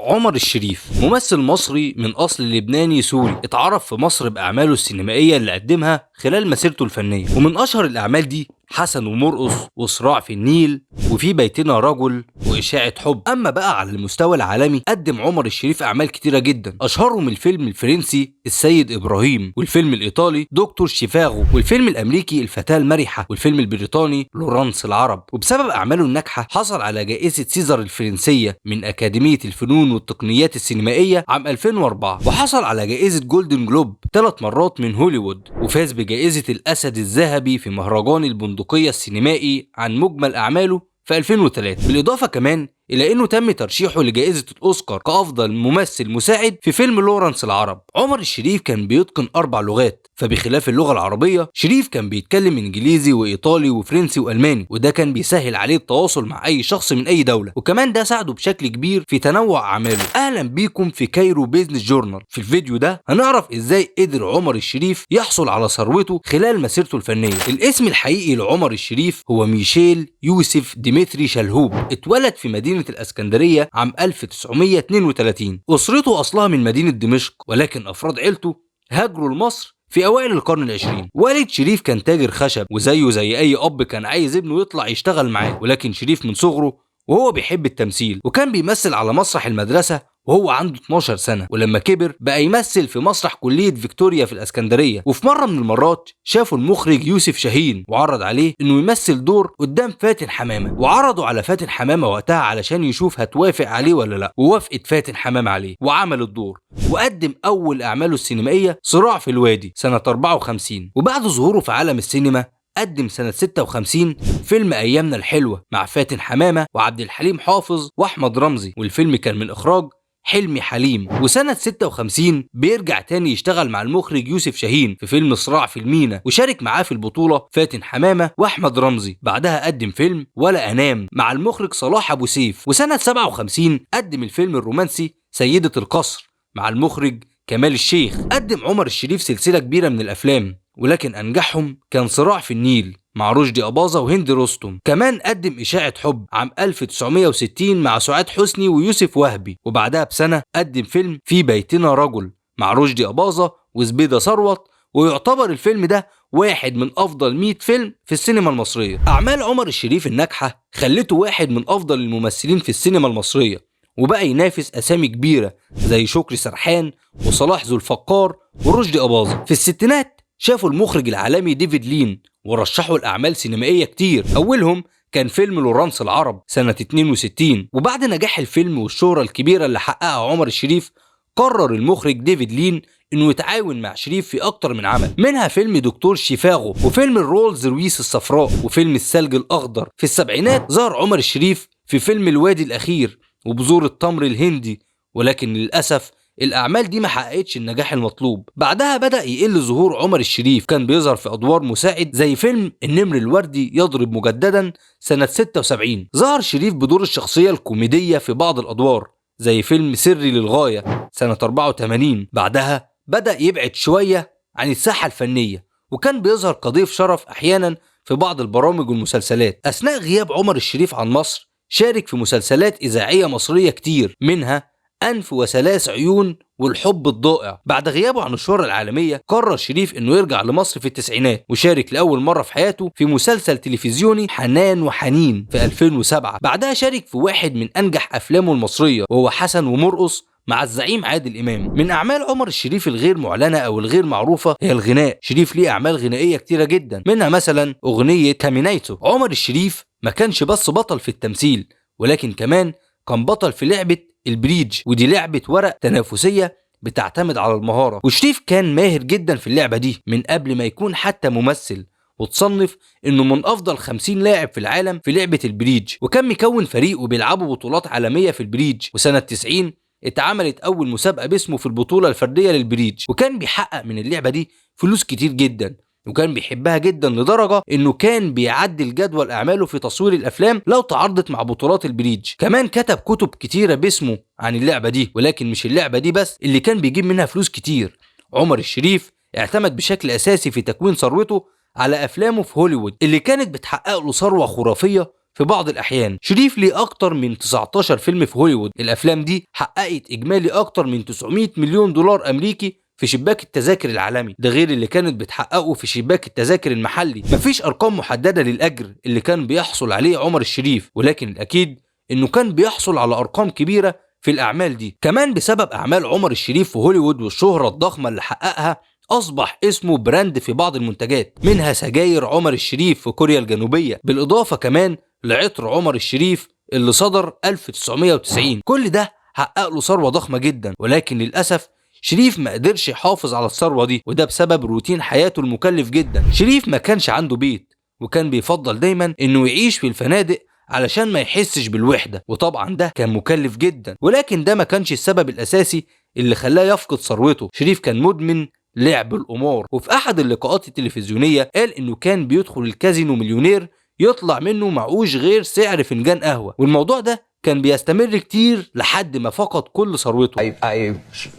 عمر الشريف ممثل مصري من أصل لبناني سوري، اتعرف في مصر بأعماله السينمائية اللي قدمها خلال مسيرته الفنية، ومن أشهر الأعمال دي حسن ومرقص وصراع في النيل وفي بيتنا رجل وإشاعة حب. أما بقى على المستوى العالمي قدم عمر الشريف أعمال كتيرة جدا، أشهرهم الفيلم الفرنسي السيد إبراهيم، والفيلم الإيطالي دكتور شيفاغو، والفيلم الأمريكي الفتاة المرحة، والفيلم البريطاني لورانس العرب. وبسبب أعماله الناجحة حصل على جائزة سيزر الفرنسية من أكاديمية الفنون والتقنيات السينمائية عام 2004، وحصل على جائزة جولدن جلوب 3 مرات من هوليوود، وفاز بجائزة الأسد الذهبي في مهرجان البندقية السينمائي عن مجمل أعماله في 2003. بالإضافة كمان إلى أنه تم ترشيحه لجائزة الأوسكار كأفضل ممثل مساعد في فيلم لورانس العرب. عمر الشريف كان بيتقن 4 لغات، فبخلاف اللغة العربية شريف كان بيتكلم إنجليزي وإيطالي وفرنسي وألماني، وده كان بيسهل عليه التواصل مع أي شخص من أي دولة، وكمان ده ساعده بشكل كبير في تنوع أعماله. أهلا بيكم في كايرو بيزنس جورنال. في الفيديو ده هنعرف إزاي قدر عمر الشريف يحصل على ثروته خلال مسيرته الفنية. الاسم الحقيقي لعمر الشريف هو ميشيل يوسف ديمتري شلهوب، اتولد في مدينة الإسكندرية عام 1932. أسرته أصلها من مدينة دمشق، ولكن أفراد عيلته هاجروا لمصر في أوائل القرن العشرين. والد شريف كان تاجر خشب، وزيه زي أي أب كان عايز ابنه يطلع يشتغل معاه، ولكن شريف من صغره وهو بيحب التمثيل، وكان بيمثل على مسرح المدرسة وهو عنده 12 سنة، ولما كبر بقى يمثل في مسرح كلية فيكتوريا في الإسكندرية. وفي مرة من المرات شافوا المخرج يوسف شاهين وعرض عليه إنه يمثل دور قدام فاتن حمامة، وعرضوا على فاتن حمامة وقتها علشان يشوف هتوافق عليه ولا لا، ووافقت فاتن حمامة عليه وعمل الدور، وقدم أول أعماله السينمائية صراع في الوادي سنة 54. وبعد ظهوره في عالم السينما قدم سنة 56 فيلم أيامنا الحلوة مع فاتن حمامة وعبد الحليم حافظ وأحمد رمزي، والفيلم كان من إخراج حلمي حليم. وسنة 56 بيرجع تاني يشتغل مع المخرج يوسف شاهين في فيلم صراع في المينا، وشارك معاه في البطولة فاتن حمامة وأحمد رمزي. بعدها قدم فيلم ولا أنام مع المخرج صلاح أبو سيف. وسنة 57 قدم الفيلم الرومانسي سيدة القصر مع المخرج كمال الشيخ. قدم عمر الشريف سلسلة كبيرة من الأفلام، ولكن أنجحهم كان صراع في النيل مع رشدي أباظة وهند رستم. كمان قدم إشاعة حب عام 1960 مع سعاد حسني ويوسف وهبي، وبعدها بسنة قدم فيلم في بيتنا رجل مع رشدي أباظة وزبيدة ثروت، ويعتبر الفيلم ده واحد من أفضل 100 فيلم في السينما المصرية. أعمال عمر الشريف الناجحة خلته واحد من أفضل الممثلين في السينما المصرية، وبقى ينافس أسامي كبيرة زي شكري سرحان وصلاح ذو الفقار ورشدي أباظة. في الستينات شافوا المخرج العالمي ديفيد لين ورشحوا الأعمال سينمائية كتير، أولهم كان فيلم لورانس العرب سنة 62. وبعد نجاح الفيلم والشهرة الكبيرة اللي حققها عمر الشريف قرر المخرج ديفيد لين انه يتعاون مع شريف في اكتر من عمل، منها فيلم دكتور شيفاغو وفيلم الرولز رويس الصفراء وفيلم الثلج الاخضر. في السبعينات ظهر عمر الشريف في فيلم الوادي الاخير وبذور التمر الهندي، ولكن للاسف الأعمال دي ما حققتش النجاح المطلوب. بعدها بدأ يقل ظهور عمر الشريف، كان بيظهر في أدوار مساعد زي فيلم النمر الوردي يضرب مجددا سنة 76. ظهر شريف بدور الشخصية الكوميدية في بعض الأدوار زي فيلم سري للغاية سنة 84. بعدها بدأ يبعد شوية عن الساحة الفنية، وكان بيظهر كضيف شرف أحيانا في بعض البرامج والمسلسلات. أثناء غياب عمر الشريف عن مصر شارك في مسلسلات إذاعية مصرية كتير، منها أنف وثلاث عيون والحب الضائع. بعد غيابه عن الشهرة العالمية قرر شريف انه يرجع لمصر في التسعينات، وشارك لأول مرة في حياته في مسلسل تلفزيوني حنان وحنين في 2007. بعدها شارك في واحد من أنجح أفلامه المصرية وهو حسن ومرقص مع الزعيم عادل إمام. من أعمال عمر الشريف الغير معلنة أو الغير معروفة هي الغناء. شريف ليه أعمال غنائية كتيرة جدا، منها مثلا أغنية كامينايتو. عمر الشريف ما كانش بس بطل في التمثيل، ولكن كمان كان بطل في لعبة البريدج، ودي لعبة ورق تنافسية بتعتمد على المهارة، وشريف كان ماهر جدا في اللعبة دي من قبل ما يكون حتى ممثل، وتصنف انه من افضل 50 لاعب في العالم في لعبة البريدج، وكان مكون فريق وبيلعبوا بطولات عالمية في البريدج. وسنة 90 اتعملت اول مسابقة باسمه في البطولة الفردية للبريدج، وكان بيحقق من اللعبة دي فلوس كتير جدا، وكان بيحبها جدا لدرجة انه كان بيعدل جدول اعماله في تصوير الافلام لو تعرضت مع بطولات البريدج. كمان كتب كتب كتيرة باسمه عن اللعبة دي، ولكن مش اللعبة دي بس اللي كان بيجيب منها فلوس كتير. عمر الشريف اعتمد بشكل اساسي في تكوين ثروته على افلامه في هوليوود اللي كانت بتحقق له ثروة خرافية في بعض الأحيان. شريف ليه أكتر من 19 فيلم في هوليوود. الأفلام دي حققت إجمالي أكتر من 900 مليون دولار أمريكي في شباك التذاكر العالمي، ده غير اللي كانت بتحققه في شباك التذاكر المحلي. مفيش أرقام محددة للأجر اللي كان بيحصل عليه عمر الشريف، ولكن الأكيد إنه كان بيحصل على أرقام كبيرة في الأعمال دي. كمان بسبب أعمال عمر الشريف في هوليوود والشهرة الضخمة اللي حققها، أصبح اسمه براند في بعض المنتجات، منها سجاير عمر الشريف في كوريا الجنوبية، بالإضافة كمان لعطر عمر الشريف اللي صدر 1990. كل ده حقق له ثروة ضخمة جدا، ولكن للأسف شريف ما قدرش يحافظ على الثروة دي، وده بسبب روتين حياته المكلف جدا. شريف ما كانش عنده بيت، وكان بيفضل دايما انه يعيش في الفنادق علشان ما يحسش بالوحدة، وطبعا ده كان مكلف جدا، ولكن ده ما كانش السبب الأساسي اللي خلاه يفقد ثروته. شريف كان مدمن لعب القمار، وفي أحد اللقاءات التلفزيونية قال إنه كان بيدخل الكازينو مليونير يطلع منه معوش غير سعر فنجان قهوة، والموضوع ده كان بيستمر كتير لحد ما فقد كل ثروته. I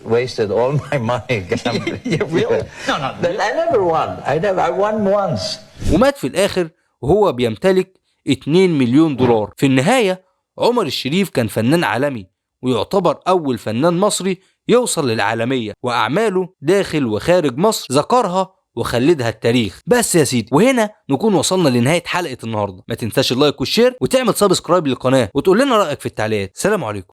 wasted all my money gambling. Really? No. I never won. I won once. ومات في الآخر وهو بيمتلك 2 مليون دولار. في النهاية عمر الشريف كان فنان عالمي، ويعتبر أول فنان مصري يوصل للعالمية، وأعماله داخل وخارج مصر ذكرها وخلدها التاريخ. بس يا سيدي، وهنا نكون وصلنا لنهاية حلقة النهاردة. ما تنساش اللايك والشير وتعمل سبسكرايب للقناة، وتقول لنا رأيك في التعليقات. سلام عليكم.